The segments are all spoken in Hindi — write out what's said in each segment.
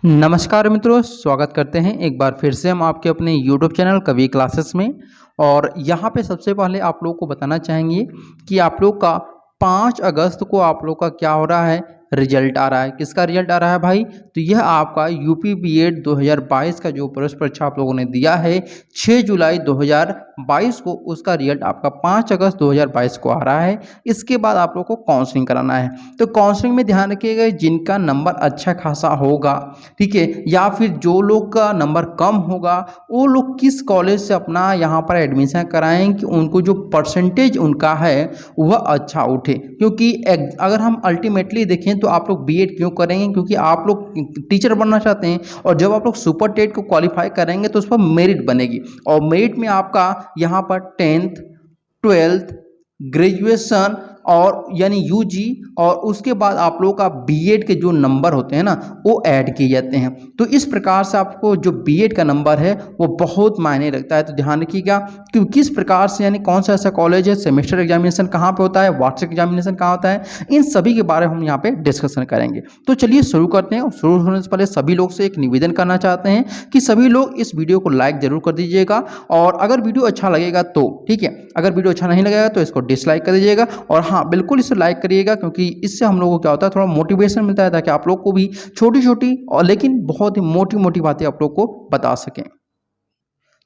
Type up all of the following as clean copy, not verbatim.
नमस्कार मित्रों, स्वागत करते हैं एक बार फिर से हम आपके अपने YouTube चैनल कवि क्लासेस में। और यहाँ पे सबसे पहले आप लोगों को बताना चाहेंगे कि आप लोग का 5 अगस्त को आप लोग का क्या हो रहा है, रिजल्ट आ रहा है। किसका रिजल्ट आ रहा है भाई? तो यह आपका यूपी बीएड 2022 का जो प्रवेश परीक्षा आप लोगों ने दिया है 6 जुलाई 2022 को, उसका रिजल्ट आपका 5 अगस्त 2022 को आ रहा है। इसके बाद आप लोग को काउंसलिंग कराना है। तो काउंसलिंग में ध्यान रखिएगा, जिनका नंबर अच्छा खासा होगा, ठीक है, या फिर जो लोग का नंबर कम होगा, वो लोग किस कॉलेज से अपना यहाँ पर एडमिशन कराएं कि उनको जो परसेंटेज उनका है वह अच्छा उठे। क्योंकि अगर हम अल्टीमेटली देखें तो आप लोग बीएड क्यों करेंगे? क्योंकि आप लोग टीचर बनना चाहते हैं, और जब आप लोग सुपर टेट को क्वालिफाई करेंगे तो उस पर मेरिट बनेगी, और मेरिट में आपका यहाँ पर 10th 12th ग्रेजुएशन और यानी यूजी, और उसके बाद आप लोगों का बीएड के जो नंबर होते हैं ना, वो ऐड किए जाते हैं। तो इस प्रकार से आपको जो बीएड का नंबर है वो बहुत मायने रखता है। तो ध्यान रखिएगा कि किस प्रकार से, यानी कौन सा ऐसा कॉलेज है, सेमेस्टर एग्जामिनेशन कहाँ पे होता है, वार्षिक एग्जामिनेशन कहाँ होता है, इन सभी के बारे में हम यहाँ पे डिस्कशन करेंगे। तो चलिए शुरू करते हैं। शुरू होने से पहले सभी लोग से एक निवेदन करना चाहते हैं कि सभी लोग इस वीडियो को लाइक जरूर कर दीजिएगा, और अगर वीडियो अच्छा लगेगा तो ठीक है, अगर वीडियो अच्छा नहीं लगेगा तो इसको डिसलाइक कर दीजिएगा। और हाँ, बिल्कुल इसे लाइक करिएगा, क्योंकि इससे हम लोगों को क्या होता है, थोड़ा मोटिवेशन मिलता है, ताकि आप लोग को भी छोटी छोटी और लेकिन बहुत ही मोटी मोटी बातें आप लोग को बता सकें।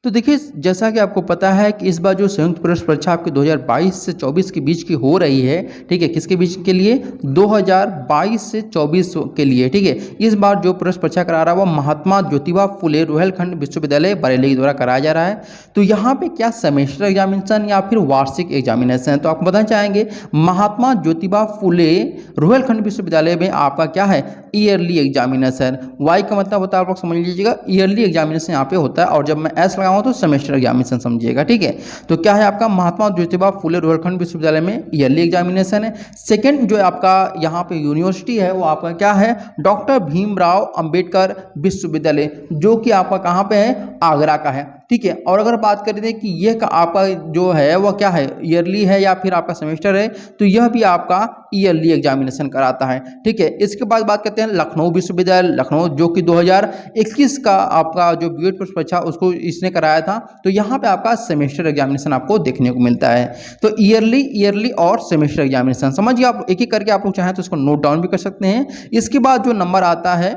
तो देखिए, जैसा कि आपको पता है कि इस बार जो संयुक्त प्रवेश परीक्षा आपकी 2022 से 24 के बीच की हो रही है, ठीक है, किसके बीच के लिए? 2022 से 24 के लिए, ठीक है। इस बार जो प्रवेश परीक्षा करा रहा है वो महात्मा ज्योतिबा फुले रुहेलखंड विश्वविद्यालय बरेली के द्वारा कराया जा रहा है। तो यहाँ पे क्या सेमेस्टर एग्जामिनेशन या फिर वार्षिक एग्जामिनेशन है? तो आपको बताना चाहेंगे, महात्मा ज्योतिबा फुले रुहेलखंड विश्वविद्यालय में आपका क्या है, ईयरली एग्जामिनेशन। वाई का मतलब होता है, आप लोग समझ लीजिएगा, ईयरली एग्जामिनेशन यहाँ पे होता है, और जब मैं एस लगाऊं तो सेमेस्टर एग्जामिनेशन समझिएगा, ठीक है। तो क्या है आपका, महात्मा ज्योतिबा फुले रुहेलखंड विश्वविद्यालय में ईयरली एग्जामिनेशन है। सेकंड जो आपका यहाँ पे यूनिवर्सिटी है वो आपका क्या है, डॉक्टर भीमराव अंबेडकर विश्वविद्यालय, जो कि आपका कहाँ पे है, आगरा का है, ठीक है। और अगर बात करें कि यह आपका जो है वह क्या है, ईयरली है या फिर आपका सेमेस्टर है, तो यह भी आपका ईयरली एग्जामिनेशन कराता है, ठीक है। इसके बाद बात करते हैं लखनऊ विश्वविद्यालय लखनऊ, जो कि 2021 का आपका जो बीएड परीक्षा उसको इसने कराया था। तो यहाँ पे आपका सेमेस्टर एग्जामिनेशन आपको देखने को मिलता है। तो ईयरली और सेमेस्टर एग्जामिनेशन समझिए, आप एक एक करके आप लोग चाहें तो इसको नोट डाउन भी कर सकते हैं। इसके बाद जो नंबर आता है,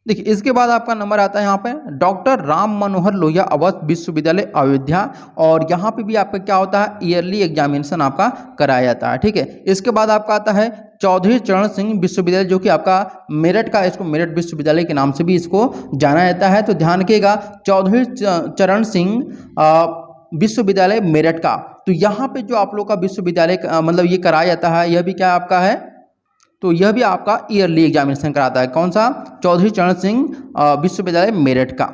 देखिए, इसके बाद आपका नंबर आता है यहाँ पे डॉक्टर राम मनोहर लोहिया अवध विश्वविद्यालय अयोध्या, और यहाँ पे भी आपका क्या होता है, ईयरली एग्जामिनेशन आपका कराया जाता है, ठीक है। इसके बाद आपका आता है चौधरी चरण सिंह विश्वविद्यालय, जो कि आपका मेरठ का, इसको मेरठ विश्वविद्यालय के नाम से भी इसको जाना जाता है। तो ध्यान रखिएगा, चौधरी चरण सिंह विश्वविद्यालय मेरठ का। तो यहाँ पे जो आप लोग का विश्वविद्यालय मतलब ये कराया जाता है, यह भी क्या आपका है, तो यह भी आपका ईयरली एग्जामिनेशन कराता है। कौन सा? चौधरी चरण सिंह विश्वविद्यालय मेरठ का।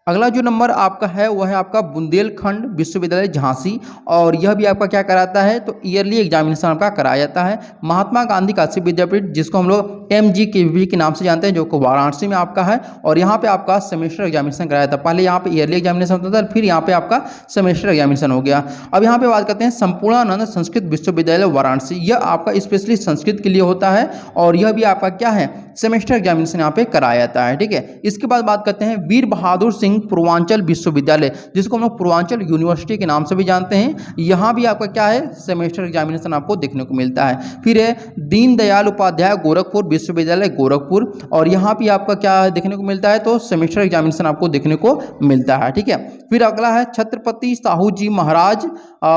अगला जो नंबर आपका है वह है आपका बुंदेलखंड विश्वविद्यालय झांसी, और यह भी आपका क्या कराता है, तो ईयरली एग्जामिनेशन आपका कराया जाता है। महात्मा गांधी काशी विद्यापीठ, जिसको हम लोग MGKVP के नाम से जानते हैं, जो कि वाराणसी में आपका है, और यहाँ पे आपका सेमेस्टर एग्जामिनेशन कराया था। पहले यहाँ पे ईयरली एग्जामिनेशन होता था, फिर यहाँ पे आपका सेमेस्टर एग्जामिनेशन हो गया। अब यहाँ पे बात करते हैं संपूर्णानंद संस्कृत विश्वविद्यालय वाराणसी, यह आपका स्पेशली संस्कृत के लिए होता है, और यह भी आपका क्या है, सेमेस्टर एग्जामिनेशन यहाँ पे कराया जाता है, ठीक है। इसके बाद बात करते हैं वीर बहादुर सिंह पूर्वांचल विश्वविद्यालय, जिसको हम लोग पूर्वांचल यूनिवर्सिटी के नाम से भी जानते हैं, यहाँ भी आपका क्या है, सेमेस्टर एग्जामिनेशन आपको देखने को मिलता है। फिर है दीनदयाल उपाध्याय गोरखपुर विश्वविद्यालय गोरखपुर, और यहाँ भी आपका क्या देखने को मिलता है, तो सेमेस्टर एग्जामिनेशन आपको देखने को मिलता है, ठीक है। फिर अगला है छत्रपति साहू जी महाराज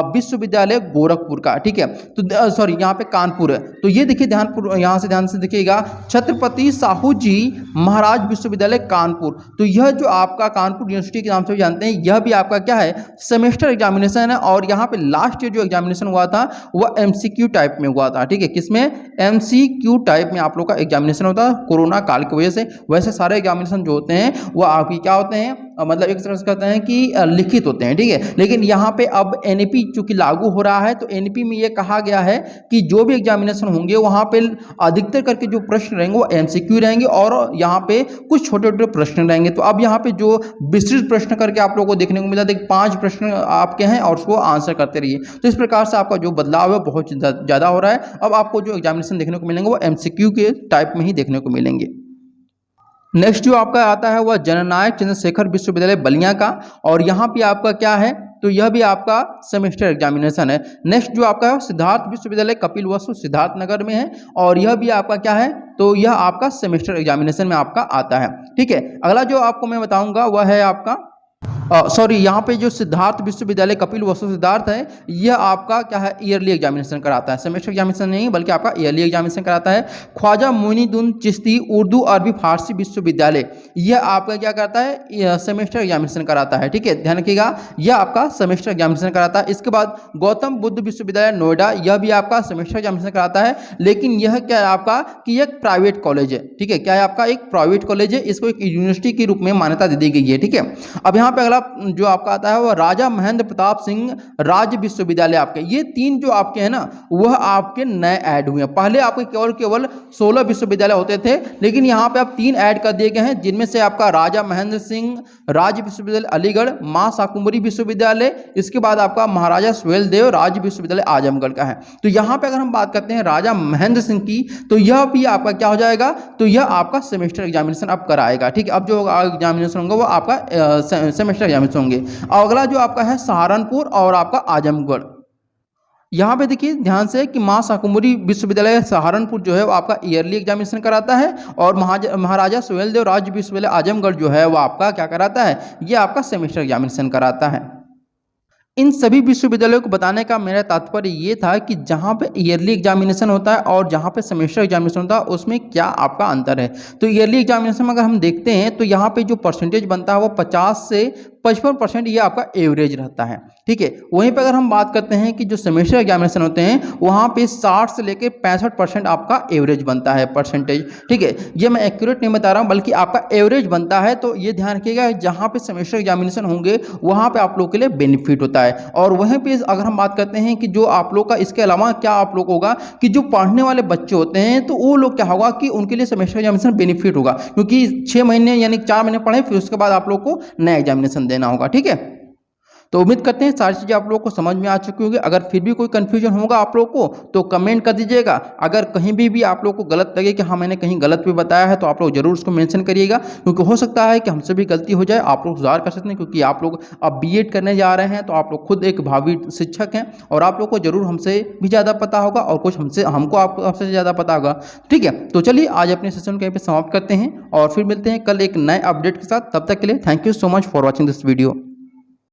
विश्वविद्यालय गोरखपुर का, ठीक है। तो सॉरी, यहाँ पे कानपुर है, तो ये देखिए यहाँ से ध्यान से देखिएगा, छत्रपति साहू जी महाराज विश्वविद्यालय कानपुर। तो यह जो आपका कानपुर यूनिवर्सिटी के नाम से भी जानते हैं, यह भी आपका क्या है, सेमेस्टर एग्जामिनेशन है। और यहाँ पे लास्ट ईयर जो एग्जामिनेशन हुआ था वह MCQ टाइप में हुआ था, ठीक है। किसमें? MCQ टाइप में आप लोग का एग्जामिनेशन होता है, कोरोना काल की वजह से। वैसे सारे एग्जामिनेशन जो होते हैं वो आपकी क्या होते हैं, मतलब एक तरह से कहते हैं कि लिखित होते हैं, ठीक है। लेकिन यहाँ पे अब NEP चूंकि लागू हो रहा है, तो NEP में ये कहा गया है कि जो भी एग्जामिनेशन होंगे वहाँ पे अधिकतर करके जो प्रश्न रहेंगे वो MCQ रहेंगे, और यहाँ पे कुछ छोटे छोटे प्रश्न रहेंगे। तो अब यहाँ पे जो विस्तृत प्रश्न करके आप लोगों को देखने को मिला, देखिए 5 प्रश्न आपके हैं और उसको आंसर करते रहिए। तो इस प्रकार से आपका जो बदलाव है बहुत ज़्यादा हो रहा है। अब आपको जो एग्जामिनेशन देखने को मिलेंगे वो MCQ के टाइप में ही देखने को मिलेंगे। नेक्स्ट जो आपका आता है वह जननायक चंद्रशेखर विश्वविद्यालय बलिया का, और यहाँ पे आपका क्या है तो यह भी आपका सेमेस्टर एग्जामिनेशन है। नेक्स्ट जो आपका है सिद्धार्थ विश्वविद्यालय कपिलवस्तु सिद्धार्थ नगर में है, और यह भी आपका क्या है तो यह आपका सेमेस्टर एग्जामिनेशन में आपका आता है। ठीक है, अगला जो आपको मैं बताऊंगा वह है आपका सॉरी यहाँ पे जो सिद्धार्थ विश्वविद्यालय कपिलवस्तु सिद्धार्थ है यह आपका क्या है ईयरली एग्जामिनेशन कराता है, सेमेस्टर एग्जामिनेशन नहीं बल्कि आपका ईयरली एग्जामिनेशन कराता है। ख्वाजा मोइनुद्दीन चिश्ती उर्दू अरबी फारसी विश्वविद्यालय यह आपका क्या करता है सेमेस्टर एग्जामिनेशन कराता है। ठीक है, ध्यान रखिएगा यह आपका सेमेस्टर एग्जामिनेशन कराता है। इसके बाद गौतम बुद्ध विश्वविद्यालय नोएडा यह भी आपका सेमेस्टर एग्जामिनेशन कराता है, लेकिन यह क्या है आपका कि एक प्राइवेट कॉलेज है। ठीक है, क्या है आपका एक प्राइवेट कॉलेज है, इसको एक यूनिवर्सिटी के रूप में मान्यता दे दी गई है। ठीक है, अब यहाँ पे अगला जो आपका आता है वह राजा महेंद्र प्रताप सिंह राज्य विश्वविद्यालय आपके, ये तीन जो आपके हैं ना वह आपके नए ऐड हुए हैं। पहले आपके केवल 16 विश्वविद्यालय होते थे, लेकिन यहाँ पे आप 3 ऐड कर दिए गए हैं, जिनमें से आपका राजा महेंद्र सिंह राज्य विश्वविद्यालय अलीगढ़, मां शाकुंभरी विश्वविद्यालय, इसके बाद आपका महाराजा सुहेल देव राज्य विश्वविद्यालय आजमगढ़ का है। तो यहाँ पे अगर हम बात करते हैं राजा महेंद्र सिंह की तो यह भी आपका क्या हो जाएगा तो यह आपका सेमेस्टर एग्जामिनेशन अब कराएगा। ठीक है, अब जो एग्जामिनेशन होगा वो आपका सेमेस्टर एग्जामिनेशन होंगे। और अगला जो आपका है सहारनपुर और आपका आजमगढ़, यहाँ पे देखिए ध्यान से कि मां शाकुंभरी विश्वविद्यालय सहारनपुर जो है वो आपका ईयरली एग्जामिनेशन कराता है, और महाराजा सुहेल देव राज्य विश्वविद्यालय आजमगढ़ जो है वो आपका क्या कराता है, ये आपका सेमेस्टर एग्जामिनेशन कराता है। इन सभी विश्वविद्यालयों को बताने का मेरा तात्पर्य ये था कि जहाँ पे ईयरली एग्जामिनेशन होता है और जहाँ पे सेमेस्टर एग्जामिनेशन होता है उसमें क्या आपका अंतर है। तो ईयरली एग्जामिनेशन में अगर हम देखते हैं तो यहाँ पे जो परसेंटेज बनता है वो 50 से 55% ये आपका एवरेज रहता है। ठीक है, वहीं पर अगर हम बात करते हैं कि जो सेमेस्टर एग्जामिनेशन होते हैं वहाँ पे 60 से लेकर 65% आपका एवरेज बनता है परसेंटेज। ठीक है, ये मैं एक्यूरेट नहीं बता रहा हूँ बल्कि आपका एवरेज बनता है। तो ये ध्यान रखिएगा जहाँ पे सेमेस्टर एग्जामिनेशन होंगे वहाँ पे आप लोग के लिए बेनिफिट होता है। और वहीं पे अगर हम बात करते हैं कि जो आप लोग का इसके अलावा क्या आप लोग होगा कि जो पढ़ने वाले बच्चे होते हैं तो वो लोग क्या होगा कि उनके लिए सेमेस्टर एग्जामिनेशन बेनिफिट होगा, क्योंकि 6 महीने यानी 4 महीने पढ़े फिर उसके बाद आप लोग को नया एग्जामिनेशन देना होगा। ठीक है, तो उम्मीद करते हैं सारी चीज़ें आप लोगों को समझ में आ चुकी होगी। अगर फिर भी कोई कन्फ्यूजन होगा आप लोग को तो कमेंट कर दीजिएगा। अगर कहीं भी आप लोग को गलत लगे कि हाँ मैंने कहीं गलत भी बताया है तो आप लोग जरूर उसको मेंशन करिएगा, क्योंकि हो सकता है कि हमसे भी गलती हो जाए। आप लोग सुधार कर सकते हैं, क्योंकि आप लोग अब बीएड करने जा रहे हैं तो आप लोग खुद एक भावी शिक्षक हैं और आप लोग को जरूर हमसे भी ज़्यादा पता होगा और कुछ हमको आपसे ज़्यादा पता होगा। ठीक है, तो चलिए आज अपने सेशन को यहीं पर समाप्त करते हैं और फिर मिलते हैं कल एक नए अपडेट के साथ। तब तक के लिए thank you so much for watching this video.